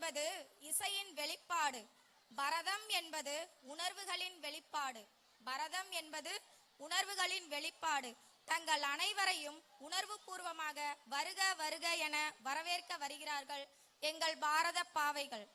என்பது இசையின் வெளிப்பாடு. பரதம் என்பது உணர்வுகளின் வெளிப்பாடு. பரதம் என்பது உணர்வுகளின் வெளிப்பாடு. தங்கள் அனைவரையும் உணர்வு பூர்வமாக வருக வருக என வரவேற்க வருகிறார்கள் எங்கள் பாரத பாவைகள்.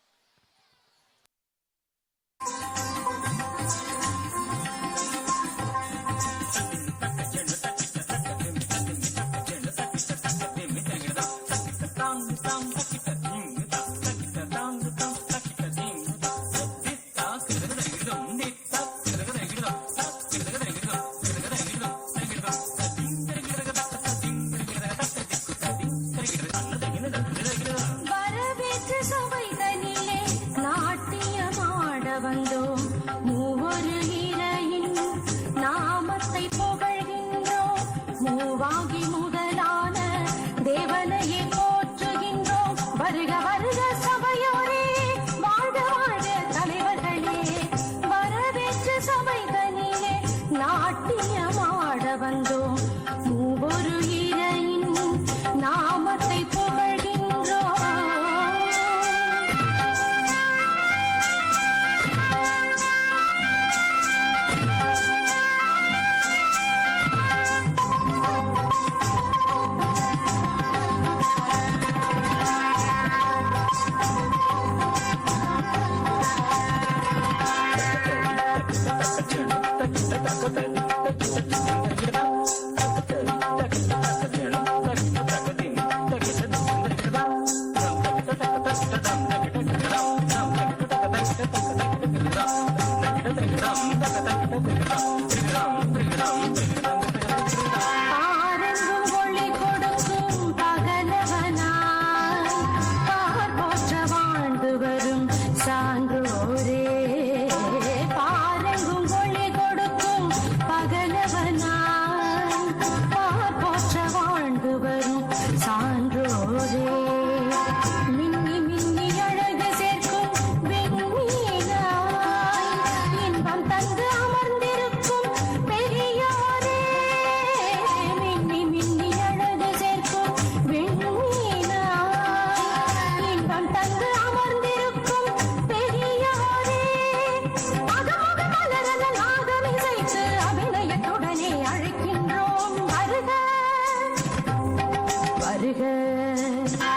வந்தோம் மூவொரு இறையின் நாமத்தை புகழ்கின்றோம். மூவாகி முதலான தேவனையை போற்றுகின்றோம். வருக வருக சபையோரே, வாழ்க வாழ்க தலைவர்களே. வரவேற்று சபை தனிலே நாட்டியமாட வந்தோம் மூவொரு இறையின் நாமத்தை புகழ்கின்றோம்.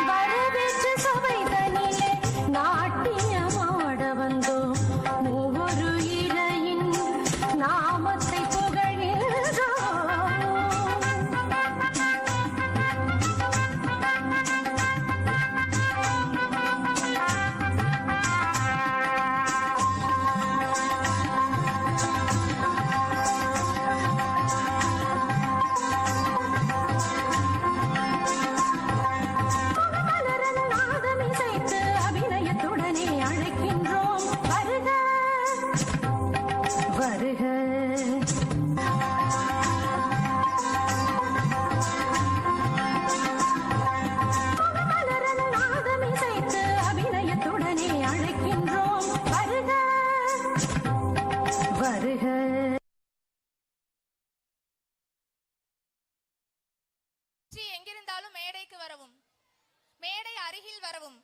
வரவேற்று சபை தனிலே நாட்டியமாட வந்தோம் மூவொரு இறையின் நாமத்தை புகழ்கின்றோம். எங்கிருந்தாலும் மேடைக்கு வரவும், மேடை அருகில் வரவும்.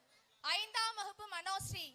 5ஆம் வகுப்பு மனோஸ்ரீ